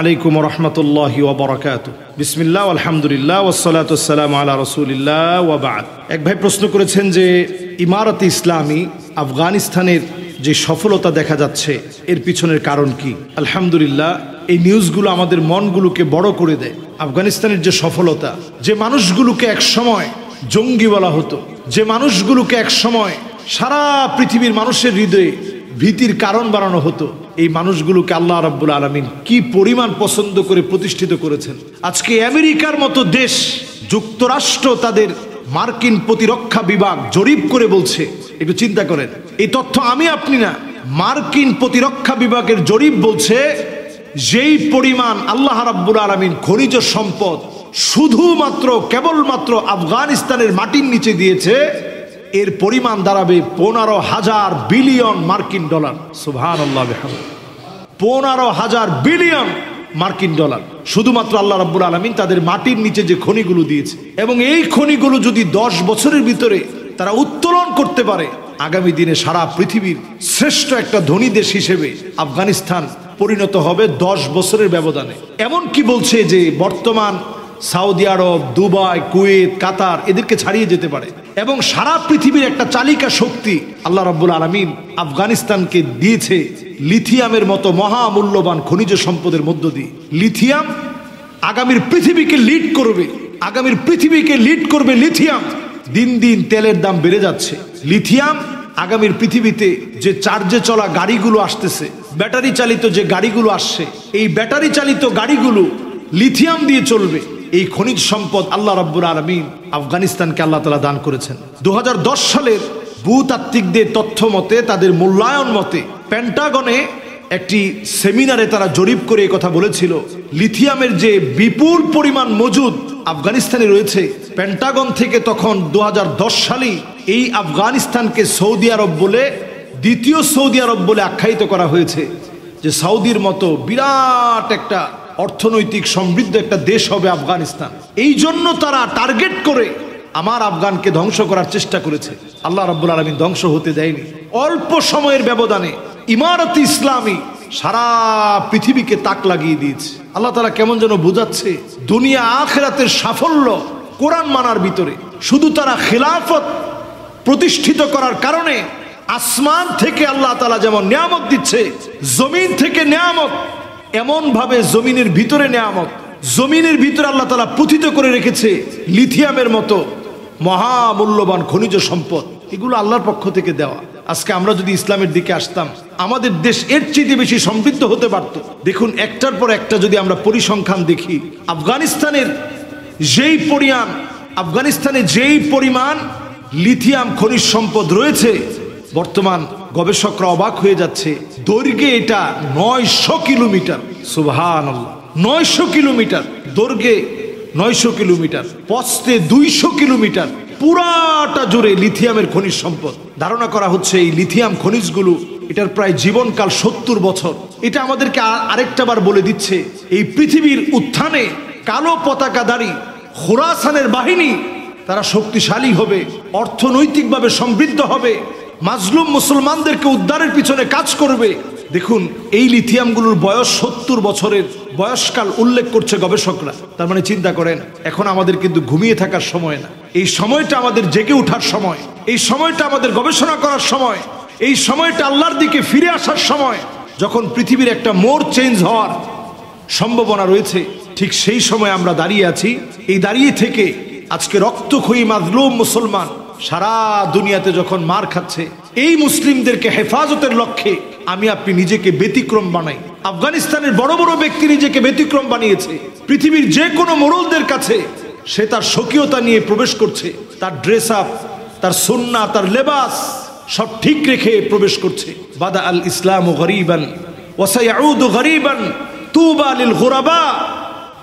আলাইকুম রহমতুল্লাহি ওয়া বারাকাতুহু। বিসমিল্লাহ আলহামদুলিল্লাহ ওয়াসসালাতু ওয়াসসালামু আলা রাসূলিল্লাহ ওয়া বা'দ। এক ভাই প্রশ্ন করেছেন যে ইমারতে ইসলামী আফগানিস্তানের যে সফলতা দেখা যাচ্ছে এর পিছনের কারণ কি? আলহামদুলিল্লাহ, এই নিউজগুলো আমাদের মনগুলোকে বড় করে দেয়। আফগানিস্তানের যে সফলতা, যে মানুষগুলোকে এক সময় জঙ্গি বলা হতো, যে মানুষগুলোকে এক সময় সারা পৃথিবীর মানুষের হৃদয়ে ভীতির কারণ বানানো হতো, এই মানুষগুলোকে আল্লাহ রাব্বুল আলামিন কি পরিমাণ পছন্দ করে প্রতিষ্ঠিত করেছেন। আজকে আমেরিকার মতো দেশ, যুক্তরাষ্ট্র তাদের মার্কিন প্রতিরক্ষা বিভাগ জরিপ করে বলছে, একটু চিন্তা করেন, এই তথ্য আমি আপনি না, মার্কিন প্রতিরক্ষা বিভাগের জরিপ বলছে যেই পরিমাণ আল্লাহ রাব্বুল আলামিন খনিজ সম্পদ শুধুমাত্র কেবলমাত্র আফগানিস্তানের মাটির নিচে দিয়েছে, এর পরিমাণ দাঁড়াবে 15,000 বিলিয়ন মার্কিন ডলার। সুবহানাল্লাহ বিহামদিহি। 15,000 বিলিয়ন মার্কিন ডলার শুধুমাত্র আল্লাহ রাব্বুল আলামিন তাদের মাটির নিচে যে খনিগুলো দিয়েছে। এবং এই খনিগুলো যদি 10 বছরের ভিতরে তারা উত্তোলন করতে পারে, আগামী দিনে সারা পৃথিবীর শ্রেষ্ঠ একটা ধনী দেশ হিসেবে আফগানিস্তান পরিণত হবে 10 বছরের ব্যবধানে। এমন কি বলছে যে বর্তমান সৌদি আরব, দুবাই, কুয়েত, কাতার এদেরকে ছাড়িয়ে যেতে পারে। এবং সারা পৃথিবীর একটা চালিকা শক্তি আল্লাহ রাব্বুল আলামিন আফগানিস্তানকে দিয়েছে লিথিয়ামের মতো মহামূল্যবান খনিজ সম্পদের মধ্য দিয়ে। লিথিয়াম আগামীর পৃথিবীকে লিড করবে, আগামীর পৃথিবীকে লিড করবে লিথিয়াম। দিন দিন তেলের দাম বেড়ে যাচ্ছে। লিথিয়াম আগামীর পৃথিবীতে যে চার্জে চলা গাড়িগুলো আসতেছে, ব্যাটারি চালিত যে গাড়িগুলো আসছে, এই ব্যাটারি চালিত গাড়িগুলো লিথিয়াম দিয়ে চলবে। এই খনিজ সম্পদ আল্লাহ রাব্বুল আলামিন আফগানিস্তানকে আল্লাহ তাআলা দান করেছেন। 2010 সালের ভূতাত্ত্বিকদের তথ্য মতে, তাদের মূল্যায়ন মতে, পেন্টাগনে একটি সেমিনারে তারা জরিপ করে এই কথা বলেছিল, লিথিয়ামের যে বিপুল পরিমাণ মজুদ আফগানিস্তানে রয়েছে, পেন্টাগন থেকে তখন 2010 সালে এই আফগানিস্তানকে সৌদি আরব বলে, দ্বিতীয় সৌদি আরব বলে আখ্যায়িত করা হয়েছে, যে সৌদির মতো বিরাট একটা অর্থনৈতিক সমৃদ্ধ একটা দেশ হবে আফগানিস্তান। এই জন্য তারা টার্গেট করে আমার আফগানকে ধ্বংস করার চেষ্টা করেছে। আল্লাহ রাব্বুল আলামিন ধ্বংস হতে দেয়নি। অল্প সময়ের ব্যবধানে ইমারতে ইসলামী সারা পৃথিবীকে তাক লাগিয়ে দিয়েছে। আল্লাহ তাআলা কেমন যেন বোঝাচ্ছে, দুনিয়া আখিরাতের সাফল্য কোরআন মানার ভিতরে। শুধু তারা খিলাফত প্রতিষ্ঠিত করার কারণে আসমান থেকে আল্লাহ তাআলা যেমন নিয়ামত দিচ্ছে, জমিন থেকে নিয়ামত, এমন ভাবে জমিনের ভিতরে নিয়ামত, জমিনের ভিতরে আল্লাহ তাআলা পুঁথিত করে রেখেছে লিথিয়ামের মতো মহামূল্যবান খনিজ সম্পদ। এগুলো আল্লাহর পক্ষ থেকে দেওয়া। আজকে আমরা যদি ইসলামের দিকে আসতাম, আমাদের দেশ এর চেয়ে বেশি সমৃদ্ধ হতে পারত। দেখুন, একটার পর একটা যদি আমরা পরিসংখ্যান দেখি, আফগানিস্তানে যেই পরিমাণ লিথিয়াম খনিজ সম্পদ রয়েছে, বর্তমান গবেষকরা অবাক হয়ে যাচ্ছে। দৈর্ঘ্যে এটা 900 কিলোমিটার। সুবহানাল্লাহ, 900 কিলোমিটার দৈর্ঘ্যে, 900 কিলোমিটার প্রস্থে, 200 কিলোমিটার পুরাটা জুড়ে লিথিয়ামের খনিজ সম্পদ। ধারণা করা হচ্ছে এই লিথিয়াম খনিজগুলো, এটার প্রায় জীবনকাল 70 বছর। এটা আমাদেরকে আরেকটা বার বলে দিচ্ছে, এই পৃথিবীর উত্থানে কালো পতাকাধারী খোরাসানের বাহিনী তারা শক্তিশালী হবে, অর্থনৈতিকভাবে সমৃদ্ধ হবে, মাজলুম মুসলমানদেরকে উদ্ধারের পিছনে কাজ করবে। দেখুন, এই লিথিয়ামগুলোর বয়স 70 বছরের বয়সকাল উল্লেখ করছে গবেষকরা। তার মানে চিন্তা করেন, এখন আমাদের কিন্তু ঘুমিয়ে থাকার সময় না, এই সময়টা আমাদের জেগে ওঠার সময়, এই সময়টা আমাদের গবেষণা করার সময়, এই সময়টা আল্লাহর দিকে ফিরে আসার সময়। যখন পৃথিবীর একটা মোড় চেঞ্জ হওয়ার সম্ভাবনা রয়েছে, ঠিক সেই সময় আমরা দাঁড়িয়ে আছি। এই দাঁড়িয়ে থেকে আজকে রক্তক্ষয়ী মাজলুম মুসলমান সারা দুনিয়াতে যখন মার খাচ্ছে, এই মুসলিমদেরকে হেফাজতের লক্ষ্যে আমি আপনি নিজেকে ব্যতিক্রম বানাই। আফগানিস্তানের বড় বড় ব্যক্তি নিজেকে ব্যতিক্রম বানিয়েছে। পৃথিবীর যে কোনো মোড়লদের কাছে সে তার স্বকীয়তা নিয়ে প্রবেশ করছে, তার ড্রেস আপ, তার সুন্নাহ, তার লেবাস সব ঠিক রেখে প্রবেশ করছে। বাদা আল ইসলামু গরীবান ওয়া সায়াউদু গরীবান তুবা লিল গুরাবা